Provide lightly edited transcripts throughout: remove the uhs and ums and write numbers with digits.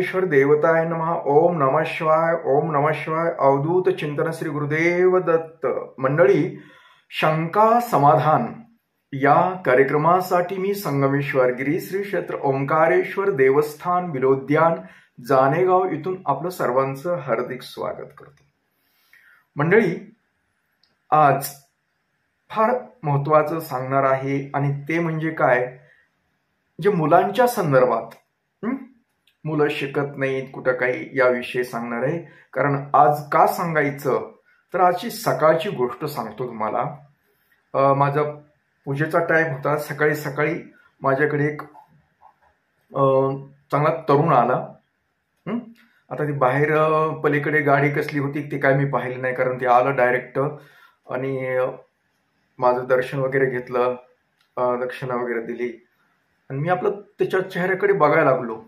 ओंकारेश्वर देवताय नमः. ओम नमः शिवाय. ओम नमः शिवाय. अवधूत चिंतन श्री गुरुदेव दत्त. मंडळी, शंका समाधान या कार्यक्रमासाठी मी संगमेश्वर गिरी श्री क्षेत्र ओंकारेश्वर देवस्थान विलोद्यान जानेगाव इथून आपलं सर्वांचं हार्दिक स्वागत करतो. मंडळी, आज फार महत्वाचं सांगणार आहे आणि ते म्हणजे काय, जे मुलांच्या संदर्भात मुलं शिकत नाहीत कुठं काही याविषयी सांगणार आहे. कारण आज का सांगायचं तर आजची सकाळची गोष्ट सांगतो तुम्हाला. माझा पूजेचा टाइम होता. सकाळी सकाळी माझ्याकडे एक चांगला तरुण आला. आता ती बाहेर पलीकडे गाडी कसली होती ते काय मी पाहिलं नाही, कारण ते आलं डायरेक्ट आणि माझं दर्शन वगैरे घेतलं, दक्षिणा वगैरे दिली आणि मी आपलं त्याच्या चेहऱ्याकडे बघायला लागलो.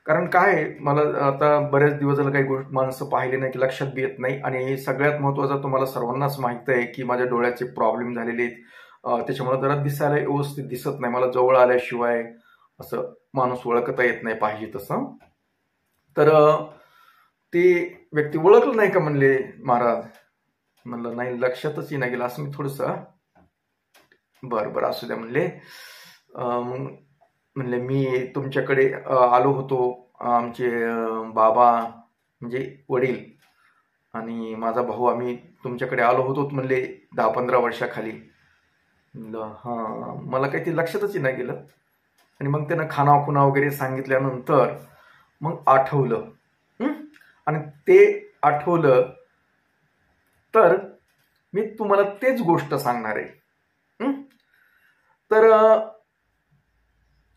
कारण काय, मला आता बरेच दिवस झालं काही गोष्ट माणसं पाहिले नाही की लक्षात बी येत नाही. आणि सगळ्यात महत्त्वाचं तुम्हाला सर्वांनाच माहित आहे की माझ्या डोळ्याचे प्रॉब्लेम झालेले आहेत. त्याच्यामुळे जरा दिसायला व्यवस्थित दिसत नाही. मला जवळ आल्याशिवाय असं माणूस ओळखता येत नाही पाहिजे तसं. तर ते व्यक्ती ओळखलं नाही का म्हणले महाराज. म्हणलं नाही, लक्षातच नाही गेलं. असं मी थोडंसं बरं असू द्या म्हणले. म्हणले मी तुमच्याकडे आलो होतो, आमचे बाबा म्हणजे वडील आणि माझा भाऊ आम्ही तुमच्याकडे आलो होतो म्हणले 10-15 वर्षाखाली. म्हणलं हां, मला काही ते लक्षातच नाही गेलं. आणि मग त्यानं खानाखुना वगैरे सांगितल्यानंतर मग आठवलं. आणि ते आठवलं तर मी तुम्हाला तेच गोष्ट सांगणार आहे. तर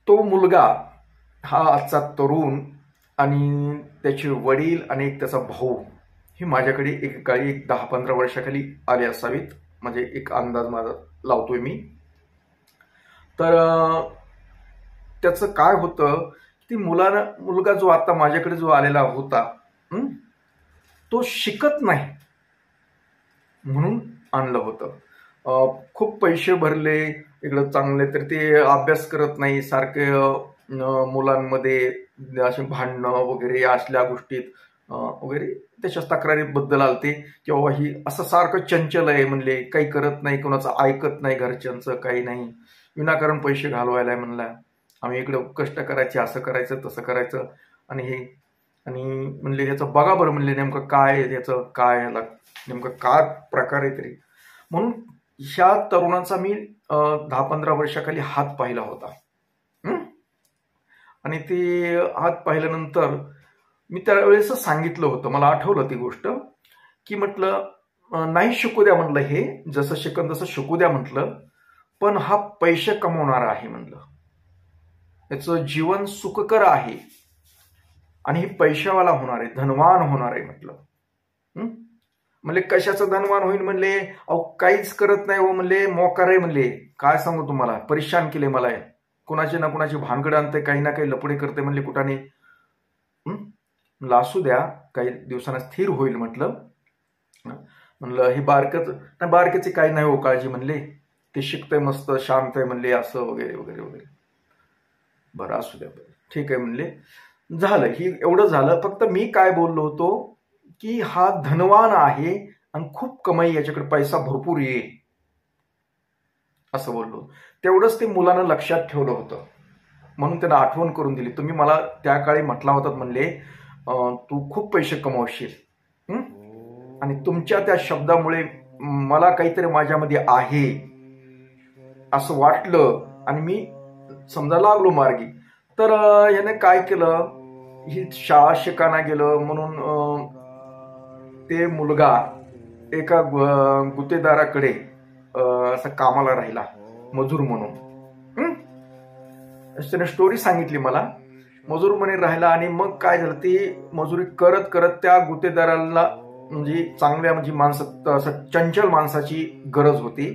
तो मुलगा हा आजचा तरुण आणि त्याचे वडील आणि एक त्याचा भाऊ हे माझ्याकडे एकेकाळी 10-15 वर्षाखाली आले असावेत, म्हणजे एक अंदाज माझा लावतोय मी. तर त्याचं काय होतं की मुलगा जो आता माझ्याकडे जो आलेला होता तो शिकत नाही म्हणून आणलं होतं. खूप पैसे भरले इकडं चांगले, तर ते अभ्यास करत नाही. सारखे मुलांमध्ये असे भांडणं वगैरे या असल्या गोष्टीत वगैरे त्याच्या तक्रारीबद्दल आलते की बाबा ही असं सारखं चंचल आहे म्हणले, काही करत नाही, कोणाचं ऐकत नाही, घरच्यांचं काही नाही, विनाकारण पैसे घालवायला आहे म्हणला. आम्ही इकडं कष्ट करायचे, असं करायचं तसं करायचं आणि हे आणि म्हणले याचं बघा बरं म्हणले नेमकं काय याचं काय ह्याला नेमकं काय प्रकार आहे तरी. म्हणून ह्या तरुणाचा मी 10-15 वर्षाखाली हात पाहिला होता. आणि ते हात पाहिल्यानंतर मी त्यावेळेस सांगितलं होतं, मला आठवलं ती गोष्ट की म्हटलं नाही शिकू द्या म्हटलं, हे जसं शिकन तसं शिकू द्या म्हटलं, पण हा पैसे कमवणारा आहे म्हणलं, याचं जीवन सुखकर आहे आणि हे पैशावाला होणार आहे, धनवान होणार आहे म्हटलं. म्हणले कशाचं धनवान होईल म्हणले, अहो काहीच करत नाही हो म्हणले, मोकार आहे म्हणले, काय सांगू तुम्हाला, परेशान केले मला, कुणाचे ना कुणाची भानगड आणते, काही ना काही लपडे करते म्हणले कुठाने. म्हणलं असू द्या, काही दिवसांना स्थिर होईल म्हटलं. म्हणलं हे बारकेचे काही नाही हो काळजी म्हणले, ते शिकतंय मस्त शांत आहे म्हणले, असं वगैरे वगैरे वगैरे. बरं असू द्या, बरं ठीक आहे म्हणले. झालं, ही एवढं झालं. फक्त मी काय बोललो होतो की हा धनवान आहे आणि खूप कमाई, याच्याकडे पैसा भरपूर येईल असं बोललो. तेवढंच ते मुलानं लक्षात ठेवलं होतं, म्हणून त्यांना आठवण करून दिली. तुम्ही मला त्या काळी म्हटला होतात म्हणले तू खूप पैसे कमावशील आणि तुमच्या त्या शब्दामुळे मला काहीतरी माझ्यामध्ये आहे असं वाटलं आणि मी समजा लागलो मार्गी. तर याने काय केलं, ही शाळा शिकायला गेलं म्हणून ते मुलगा एका गुत्तेदाराकडे असा कामाला राहिला मजूर म्हणून. त्याने स्टोरी सांगितली मला, मजूर म्हणून राहिला. आणि मग काय झालं, ती मजुरी करत करत त्या गुत्तेदाराला म्हणजे चांगल्या म्हणजे माणसं, असं चंचल माणसाची गरज होती.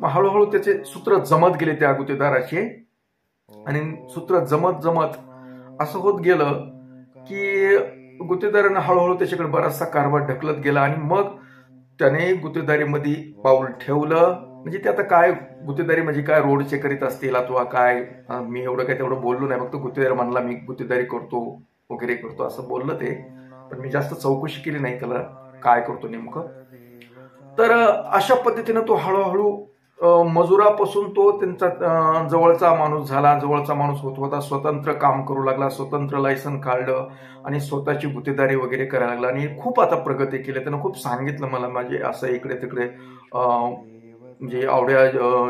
मग हळूहळू त्याचे सूत्र जमत गेले त्या गुत्तेदाराचे आणि सूत्र जमत जमत असं होत गेलं की गुत्तेदारानं हळूहळू त्याच्याकडे बराचसा कारभार ढकलत गेला. आणि मग त्याने गुत्तेदारीमध्ये पाऊल ठेवलं म्हणजे ते आता काय गुत्तेदारी म्हणजे काय रोडचे करीत असतील अथवा काय, मी एवढं काय तेवढं बोललो नाही, फक्त गुत्तेदार म्हणला मी गुत्तेदारी करतो वगैरे करतो असं बोललं ते, पण मी जास्त चौकशी केली नाही त्याला काय करतो नेमकं. तर अशा पद्धतीनं तो हळूहळू मजुरापासून तो त्यांचा जवळचा माणूस झाला, जवळचा माणूस होत होता, स्वतंत्र काम करू लागला, स्वतंत्र लायसन काढलं आणि स्वतःची गुत्तेदारी वगैरे करायला लागला आणि खूप आता प्रगती केली. त्यानं खूप सांगितलं मला, माझे असं इकडे तिकडे म्हणजे आवड्या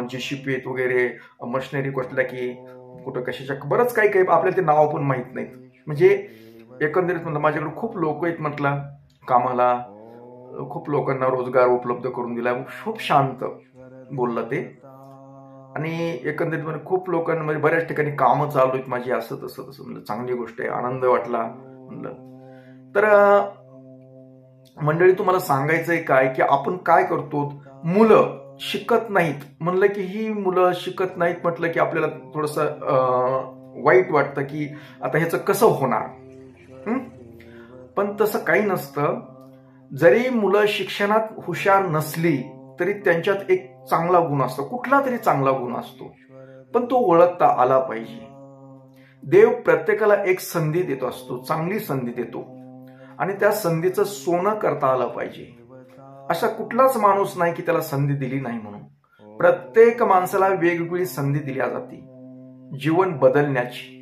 JCP वगैरे मशिनरी कुठल्या की कुठं कशाच्या बरंच काही काही आपल्याला ते नाव पण माहित नाहीत. म्हणजे एकंदरीत म्हणलं माझ्याकडे खूप लोक आहेत म्हटलं कामाला, खूप लोकांना रोजगार उपलब्ध करून दिला. खूप शांत बोललं ते. आणि एकंदरीत म्हणजे खूप लोकांना म्हणजे बऱ्याच ठिकाणी कामं चालू आहेत माझी, असं तसं तसं म्हणलं चांगली गोष्ट आहे, आनंद वाटला म्हणलं. तर मंडळी तुम्हाला सांगायचंय काय की आपण काय करतो, मुलं शिकत नाहीत म्हणलं की ही मुलं शिकत नाहीत म्हटलं की आपल्याला थोडंसं वाईट वाटतं की आता ह्याचं कसं होणार. पण तसं काही नसतं. जरी मुलं शिक्षणात हुशार नसली तरी त्यांच्यात एक चांगला गुण असतो, कुठला तरी चांगला गुण असतो, पण तो ओळखता आला पाहिजे. देव प्रत्येकाला एक संधी देत असतो, चांगली संधी देतो आणि त्या संधीचं सोनं करता आलं पाहिजे. असा कुठलाच माणूस नाही की त्याला संधी दिली नाही म्हणून. प्रत्येक माणसाला वेगवेगळी संधी दिली जाते जीवन बदलण्याची.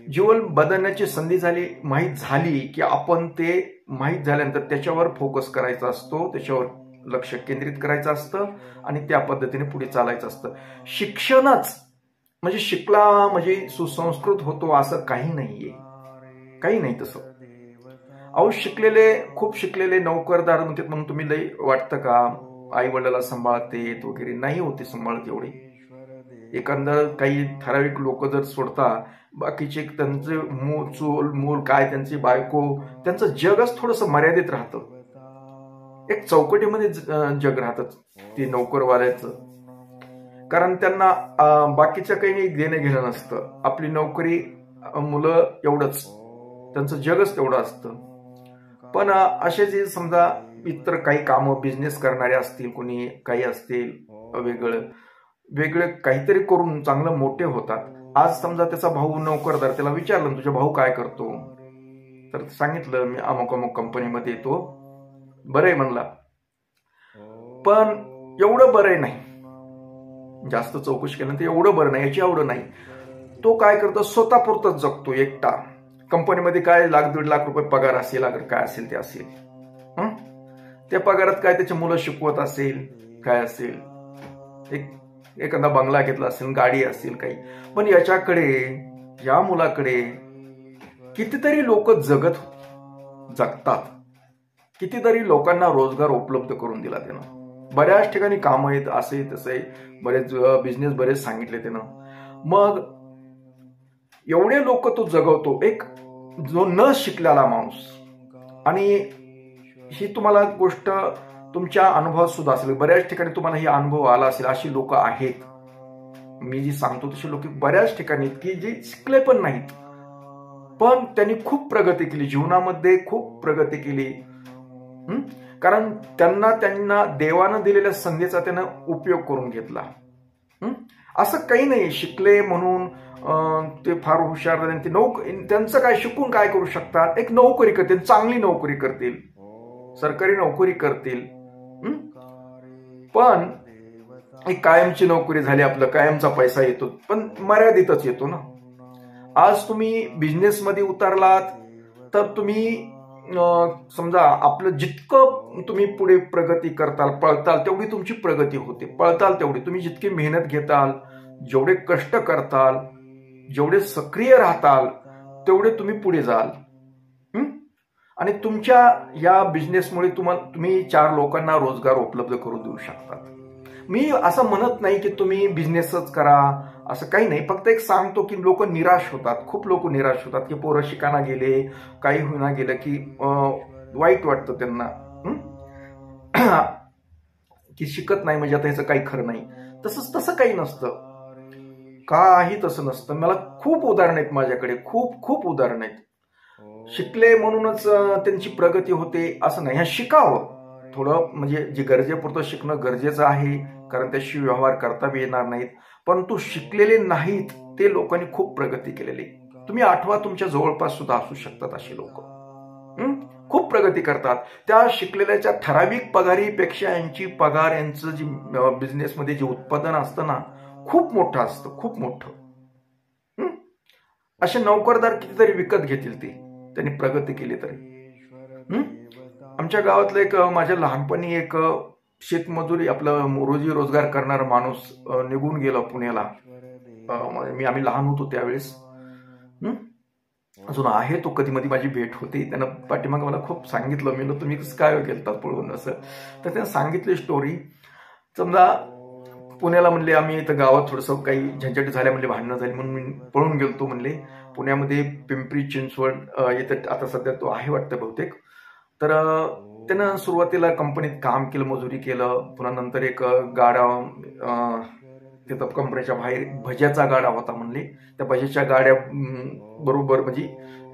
जीवन बदलण्याची संधी माहीत झाली की आपण ते माहीत झाल्यानंतर त्याच्यावर फोकस करायचा असतो, त्याच्यावर लक्ष केंद्रित करायचं असतं आणि त्या पद्धतीने पुढे चालायचं असतं. शिक्षणच म्हणजे शिकला म्हणजे सुसंस्कृत होतो असं काही नाहीये, काही नाही तसं. अहो खूप शिकलेले नोकरदार म्हणतात म्हणून तुम्ही लई वाटतं का आई वडिलाला सांभाळतेत वगैरे, नाही होते सांभाळत एवढे. एखादं काही ठराविक लोक जर सोडता, बाकीचे त्यांचे मूल काय त्यांची बायको, त्यांचं जगच थोडंसं मर्यादित राहतं. एक चौकटीमध्ये जग राहतं ते नोकरवाल्याचं, कारण त्यांना बाकीचं काही नाही देणं घेणं नसतं. आपली नोकरी, मुलं एवढंच, त्यांचं जगच तेवढं असतं. पण असे जे समजा इतर काही कामं बिझनेस करणारे असतील, कोणी काही असतील, वेगळे काहीतरी करून चांगलं मोठे होतात. आज समजा त्याचा भाऊ नोकरदार, त्याला विचारलं तुझा भाऊ काय करतो, तर सांगितलं मी अमुक अमुक कंपनीमध्ये येतो. बरं आहे म्हणला, पण एवढं बरं नाही, जास्त चौकशी केल्यानंतर एवढं बरं नाही, याची एवढं नाही. तो काय करतो, स्वतःपुरतच जगतो एकटा. कंपनीमध्ये काय लाख 1.5 लाख रुपये पगार असेल, अगर काय असेल ते असेल, त्या पगारात काय त्याची मुलं शिकवत असेल, काय असेल, एखादा बंगला घेतला असेल, गाडी असेल काही. पण या मुलाकडे कितीतरी लोक जगतात, कितीतरी लोकांना रोजगार उपलब्ध करून दिला त्यानं. बऱ्याच ठिकाणी काम आहेत, असे तसे बरेच बिझनेस बरेच सांगितले त्यानं. मग एवढे लोक तो जगवतो, एक जो न शिकलेला माणूस. आणि ही तुम्हाला गोष्ट तुमच्या अनुभवात सुद्धा असेल, बऱ्याच ठिकाणी तुम्हाला ही अनुभव आला असेल. अशी लोक आहेत, मी जी सांगतो तशी लोक बऱ्याच ठिकाणी की जे शिकले पण नाहीत, पण त्यांनी खूप प्रगती केली जीवनामध्ये, खूप प्रगती केली. कारण त्यांना देवानं दिलेल्या संधीचा त्यानं उपयोग करून घेतला. असं काही नाही शिकले म्हणून ते फार हुशार, त्यांचं काय शिकून काय करू शकतात, एक नोकरी करतील, चांगली नोकरी करतील, सरकारी नोकरी करतील. पण एक कायमची नोकरी झाली, आपलं कायमचा पैसा येतो, पण मर्यादितच येतो ना. आज तुम्ही बिझनेस मध्ये उतरलात तर तुम्ही समजा आपलं जितकं तुम्ही पुढे प्रगती करताल, पळताल तेवढी तुमची प्रगती होते. पळताल तेवढी तुम्ही जितकी मेहनत घेताल, जेवढे कष्ट करताल, जेवढे सक्रिय राहताल, तेवढे तुम्ही पुढे जाल. आणि तुमच्या या बिझनेसमुळे तुम्ही 4 लोकांना रोजगार उपलब्ध करून देऊ शकतात. मी असं म्हणत नाही की तुम्ही बिझनेसच करा, असं काही नाही. फक्त एक सांगतो की लोक निराश होतात, खूप लोक निराश होतात की पोरं शिकायला गेले, काही होईना गेलं की वाईट वाटतं त्यांना की शिकत नाही म्हणजे आता ह्याचं काही खरं नाही. तसं काही नसतं, काही तसं नसतं. मला खूप उदाहरण आहेत माझ्याकडे, खूप उदाहरण आहेत. शिकले म्हणूनच त्यांची प्रगती होते असं नाही. शिकावं थोडं, म्हणजे जे गरजेपुरतं शिकणं गरजेचं आहे कारण त्याशी व्यवहार करता बी येणार नाहीत, परंतु शिकलेले नाहीत ते लोकांनी खूप प्रगती केलेली. तुम्ही आठवा, तुमच्या जवळपास सुद्धा असू शकतात अशी लोक, खूप प्रगती करतात. त्या शिकलेल्याच्या ठराविक पगारीपेक्षा यांची पगार, यांचं जी बिझनेसमध्ये जे उत्पादन असतं ना, खूप मोठं असतं, खूप मोठं. असे नोकरदार कितीतरी विकत घेतील ते, त्यांनी प्रगती केली तरी. आमच्या गावातलं एक, माझ्या लहानपणी एक शेतमजुरी, आपलं रोजी रोजगार करणारा माणूस निघून गेला पुण्याला. आम्ही लहान होतो त्यावेळेस. अजून आहे तो, कधी मध्ये माझी भेट होती. त्यानं पाठीमाग मला खूप सांगितलं. मी तुम्ही कसं काय गेलतात पळून असं, तर त्यानं सांगितली स्टोरी. समजा पुण्याला म्हणले आम्ही इथं गावात थोडंसं काही झंझट झाल्या, म्हणले भांडणं झाली म्हणून मी पळून गेलतो म्हणले पुण्यामध्ये. पिंपरी चिंचवड इथं आता सध्या तो आहे वाटतं बहुतेक. तर त्यानं सुरुवातीला कंपनीत काम केलं, मजुरी केलं. पुन्हा नंतर एक गाडा, तिथं कंपनीच्या बाहेर भज्याचा गाडा होता म्हणले. त्या भज्याच्या गाड्या बरोबर म्हणजे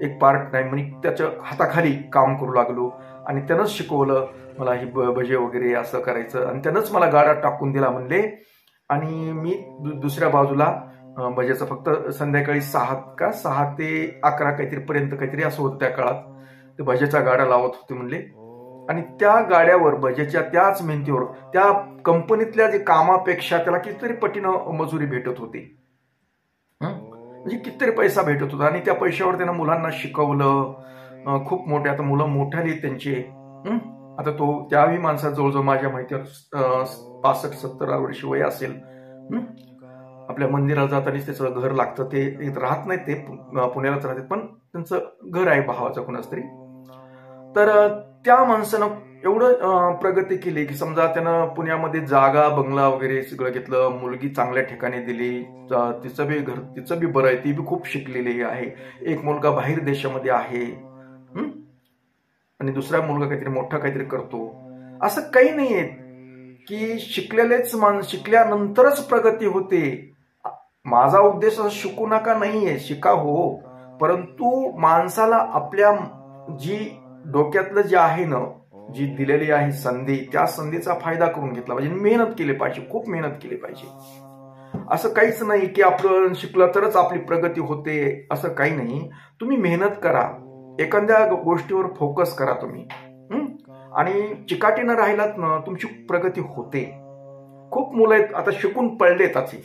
एक पार्ट टाइम म्हणजे त्याच्या हाताखाली काम करू लागलो. आणि त्यानंच शिकवलं मला ही भजे वगैरे असं करायचं. आणि त्यानंच मला गाडा टाकून दिला म्हणले. आणि मी दुसऱ्या बाजूला भज्याचं फक्त संध्याकाळी 6 ते 11 काहीतरी पर्यंत काहीतरी असं होतं त्या काळात, ते भज्याचा गाडा लावत होते म्हणले. आणि त्या गाड्यावर, भज्याच्या त्याच मेहनतीवर, त्या कंपनीतल्या जे कामापेक्षा त्याला कितीतरी पटीनं मजुरी भेटत होती, म्हणजे कितीतरी पैसा भेटत होता. आणि त्या पैशावर त्यानं मुलांना शिकवलं. खूप मोठे, आता मुलं मोठाली त्यांचे. आता तो त्याही माणसात जवळजवळ माझ्या माहितीवर 65-70 वर्ष वय असेल. आपल्या मंदिराला जाताना त्याचं घर लागतं, ते राहत नाही, ते पुण्यालाच राहते, पण त्यांचं घर आहे भावाचं कोणाच तरी. तर त्या माणसानं एवढं प्रगती केली की समजा त्यानं पुण्यामध्ये जागा, बंगला वगैरे सगळं घेतलं. मुलगी चांगल्या ठिकाणी दिली, तिचं बी बरं आहे, ती बी खूप शिकलेली आहे. एक मुलगा बाहेर देशामध्ये आहे, आणि दुसरा मुलगा काहीतरी मोठा काहीतरी करतो. असं काही नाहीये की शिकलेलेच शिकल्यानंतरच प्रगती होते. माझा उद्देश शिकू नका नाहीये, शिका हो, परंतु माणसाला आपल्या जी डोक्यातलं जे आहे ना, जी दिलेली आहे संधी, त्या संधीचा फायदा करून घेतला पाहिजे. मेहनत केली पाहिजे, खूप मेहनत केली पाहिजे. असं काहीच नाही की आपण शिकलं तरच आपली प्रगती होते, असं काही नाही. तुम्ही मेहनत करा, एखाद्या गोष्टीवर फोकस करा तुम्ही, आणि चिकाटीनं राहिलात ना, तुमची प्रगती होते. खूप मुलं आहेत आता शिकून पडलेत असे,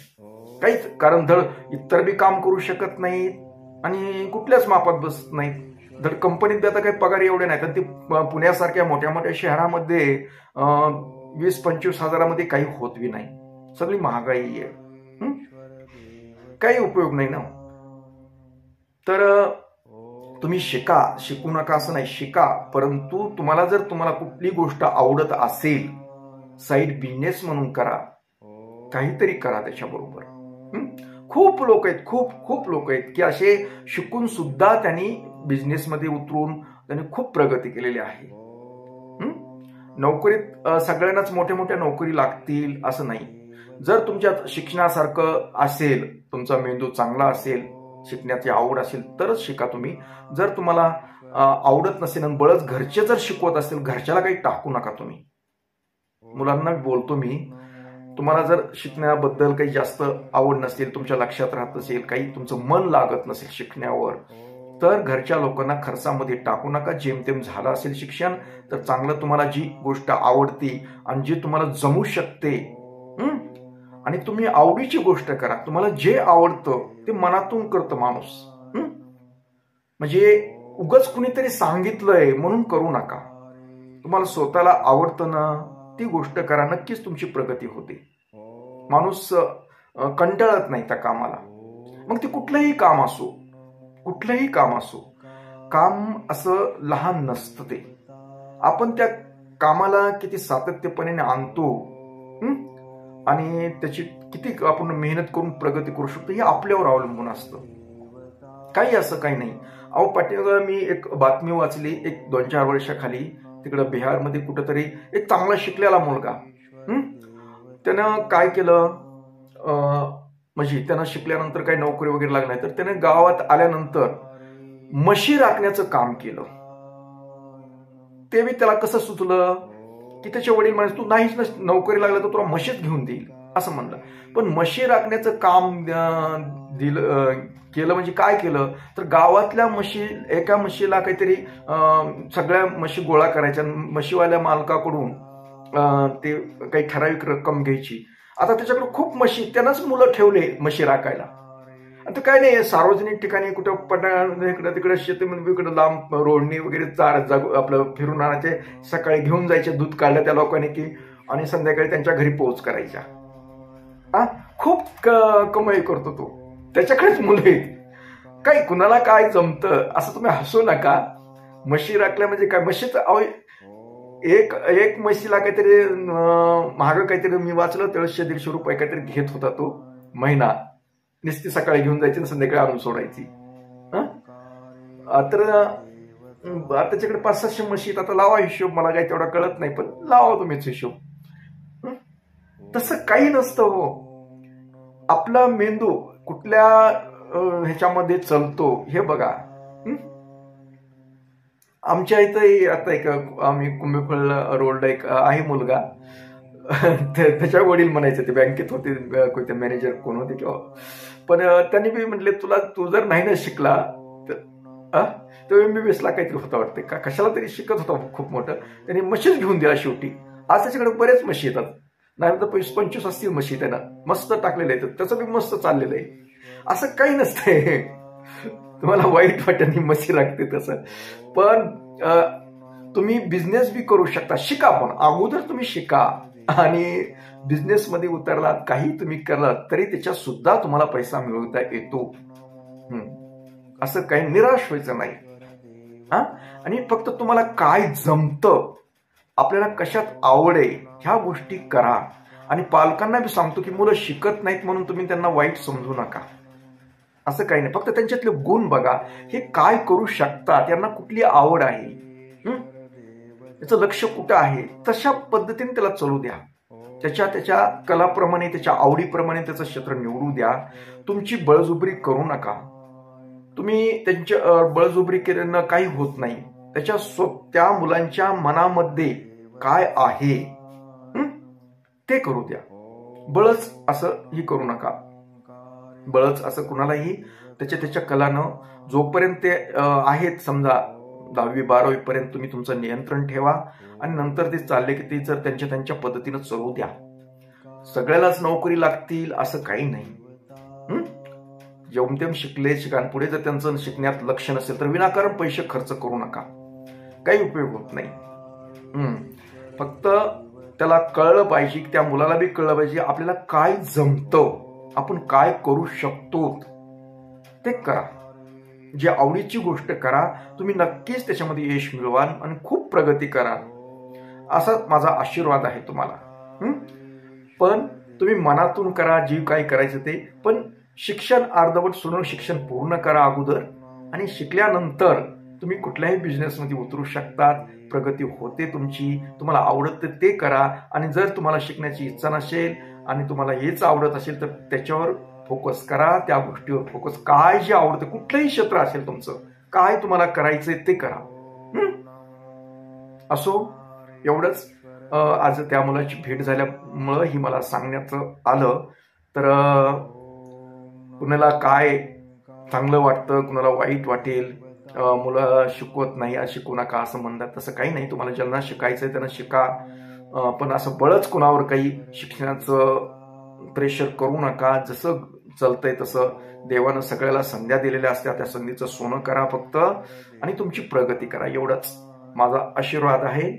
काहीच कारण धड इतर बी काम करू शकत नाहीत आणि कुठल्याच मापात बसत नाहीत. धड कंपनीत आता काही पगार एवढे नाही, तर ते पुण्यासारख्या मोठ्या मोठ्या शहरामध्ये 20-25 हजारामध्ये काही होत बी नाही. सगळी महागाई आहे, काही उपयोग नाही ना. तर तुम्ही शिका, शिकू नका असं नाही, शिका. परंतु तुम्हाला कुठली गोष्ट आवडत असेल, साईड बिझनेस म्हणून करा, काहीतरी करा त्याच्याबरोबर. खूप लोक आहेत, खूप लोक आहेत की असे शिकून सुद्धा त्यांनी बिझनेसमध्ये उतरून त्यांनी खूप प्रगती केलेली आहे. नोकरीत सगळ्यांनाच मोठ्या मोठ्या नोकरी लागतील असं नाही. जर तुमच्यात शिक्षणासारखं असेल, तुमचा मेंदू चांगला असेल, शिकण्याची आवड असेल तरच शिका तुम्ही. जर तुम्हाला आवडत नसेल आणि बळच घरचे जर शिकवत असेल, घरच्याला काही टाकू नका तुम्ही. मुलांना बोलतो मी, तुम्हाला जर शिकण्याबद्दल काही जास्त आवड नसेल, तुमच्या लक्षात राहत नसेल, काही तुमचं मन लागत नसेल शिकण्यावर, तर घरच्या लोकांना खर्चामध्ये टाकू नका. जेमतेम झालं असेल शिक्षण तर चांगलं, तुम्हाला जी गोष्ट आवडते आणि जी तुम्हाला जमू शकते, आणि तुम्ही आवडीची गोष्ट करा. तुम्हाला जे आवडतं ते मनातून करतं माणूस. म्हणजे उगाच कुणीतरी सांगितलंय म्हणून करू नका. तुम्हाला स्वतःला आवडतं ना, ती गोष्ट करा, नक्कीच तुमची प्रगती होते. माणूस कंटाळत नाही त्या कामाला. मग ते कुठलंही काम असो, कुठलंही काम असो, काम असं लहान नसतं. ते आपण त्या कामाला किती सातत्यपणे आणतो आणि त्याची किती आपण मेहनत करून प्रगती करू शकतो, हे आपल्यावर अवलंबून असतं. काही असं काही नाही. अहो पाटील, मी एक बातमी वाचली एक 2-4 वर्षाखाली, तिकडं बिहारमध्ये कुठंतरी एक चांगला शिकलेला मुलगा, त्यानं काय केलं, म्हणजे त्यानं शिकल्यानंतर काही नोकरी वगैरे लागली नाही, तर त्याने गावात आल्यानंतर म्हशी राखण्याचं काम केलं. ते बी त्याला कसं सुचलं, की त्याचे वडील म्हणाले तू नाहीच नोकरी लागला तर तुला म्हशीच घेऊन देईल असं म्हणलं. पण म्हशी राखण्याचं काम केलं म्हणजे काय केलं तर गावातल्या एका म्हशीला काहीतरी सगळ्या म्हशी गोळा करायच्या, म्हशीवाल्या मालकाकडून ते काही ठराविक रक्कम घ्यायची. आता त्याच्याकडे खूप म्हशी, त्यांनाच मुलं ठेवले म्हशी राखायला. आणि ते काय नाही सार्वजनिक ठिकाणी कुठं इकडं तिकडे शेतीमध्ये इकडे लांब रोडणी वगैरे आपलं फिरून आणायचे, सकाळी घेऊन जायचे दूध काढलं त्या लोकांनी की, आणि संध्याकाळी त्यांच्या घरी पोहोच करायच्या. खूप कमाई करतो तो, त्याच्याकडेच मुलं आहेत. काही कुणाला काय जमतं असं तुम्ही हसू नका. म्हशी राखल्या म्हणजे काय, म्हशीचं एक म्हशीला काहीतरी महाग काहीतरी मी वाचलं 150-150 रुपये काहीतरी घेत होता तो महिना. नुसती सकाळी घेऊन जायची आणि संध्याकाळी आणून सोडायची. तर त्याच्याकडे 500-600 म्हशी. आता लावा हिशोब, मला काही तेवढा कळत नाही पण लावा तुम्हीच हिशोब. तसं काही नसतं हो. आपला मेंदू कुठल्या ह्याच्यामध्ये चालतो हे बघा. आमच्या इथं आता एक आम्ही कुंभेफळ रोडला एक आहे मुलगा, त्याच्या वडील म्हणायचे, ते बँकेत होते, कोणते मॅनेजर कोण होते किंवा, पण त्यांनी बी म्हटले तू जर नाही ना शिकला तर MBBS ला काहीतरी होता वाटते का कशाला तरी शिकत होता खूप मोठं. त्यांनी म्हशीच घेऊन दिला शेवटी. आज त्याच्याकडे बरेच म्हशी येतात, नाही तर 25 असतील म्हशी त्यानं मस्त टाकलेले आहेत, त्याचं बी मस्त चाललेलं आहे. असं काही नसतंय. तुम्हाला वाईट वाटत म्हशी लागते तसं, पण तुम्ही बिझनेस बी करू शकता. शिका, पण अगोदर तुम्ही शिका आणि बिझनेस मध्ये उतरलात, काही तुम्ही करलात तरी त्याच्यात सुद्धा तुम्हाला पैसा मिळवता येतो. असं काही निराश व्हायचं नाही. आणि फक्त तुम्हाला काय जमतं, आपल्याला कशात आवड आहे ह्या गोष्टी करा. आणि पालकांना बी सांगतो की मुलं शिकत नाहीत म्हणून तुम्ही त्यांना वाईट समजू नका. असं काही नाही, फक्त त्यांच्यातले गुण बघा, हे काय करू शकतात, त्यांना कुठली आवड आहे, त्याचं लक्ष कुठं आहे, तशा पद्धतीने त्याला चालू द्या. त्याच्या कलाप्रमाणे, त्याच्या आवडीप्रमाणे त्याचं क्षेत्र निवडू द्या. तुमची बळजुबरी करू नका. तुम्ही त्यांच्या बळजुबरी केल्यानं काही होत नाही. त्या मुलांच्या मनामध्ये काय आहे ते करू द्या. बळच असं ही करू नका. बळच असं कुणालाही त्याच्या कलानं जोपर्यंत ते आहेत, समजा 10वी-12वी पर्यंत तुम्ही तुमचं नियंत्रण ठेवा आणि नंतर ते चालले की ते जर त्यांच्या पद्धतीनं चालू द्या. सगळ्यालाच नोकरी लागतील असं काही नाही. जेमतेम शिका. पुढे जर त्यांचं शिकण्यात लक्ष नसेल तर विनाकारण पैसे खर्च करू नका, काही उपयोग होत नाही. फक्त त्याला कळलं पाहिजे, त्या मुलाला बी कळलं पाहिजे आपल्याला काय जमतं, आपण काय करू शकतो ते करा. जी आवडीची गोष्ट करा, तुम्ही नक्कीच त्याच्यामध्ये यश मिळवाल आणि खूप प्रगती कराल, असा माझा आशीर्वाद आहे तुम्हाला. पण तुम्ही मनातून करा जे काही करायचं ते, पण शिक्षण अर्धवट सोडून शिक्षण पूर्ण करा अगोदर, आणि शिकल्यानंतर तुम्ही कुठल्याही बिझनेसमध्ये उतरू शकतात. प्रगती होते तुमची. तुम्हाला आवडत ते करा. आणि जर तुम्हाला शिकण्याची इच्छा नसेल आणि तुम्हाला हेच आवडत असेल तर त्याच्यावर फोकस करा, त्या गोष्टीवर फोकस. काय जे आवडतं, कुठलंही क्षेत्र असेल तुमचं, काय तुम्हाला करायचंय ते करा. असो, एवढंच. आज त्या मुलाची भेट झाल्यामुळं ही मला सांगण्यात आलं. तर कुणाला काय चांगलं वाटतं, कुणाला वाईट वाटेल, मुलं शिकवत नाही, शिकवू नका असं म्हणतात, तसं काही नाही. तुम्हाला ज्यांना शिकायचंय त्यांना शिका, पण असं बळच कुणावर काही शिक्षणाचं प्रेशर करू नका. जसं चालतंय तसं देवानं सगळ्याला संध्या दिलेल्या असत्या, त्या संधीचं सोनं करा फक्त, आणि तुमची प्रगती करा. एवढंच माझा आशीर्वाद आहे.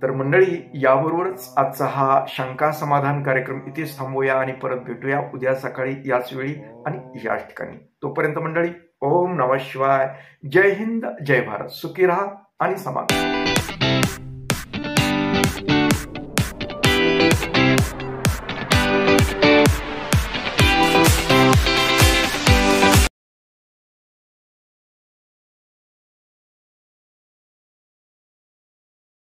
तर मंडळी, याबरोबरच आजचा हा शंका समाधान कार्यक्रम इथेच थांबूया आणि परत भेटूया उद्या सकाळी याच वेळी आणि याच ठिकाणी. तोपर्यंत मंडळी, ओम नमः शिवाय. जय हिंद, जय भारत. सुखी राहा आणि समाधान.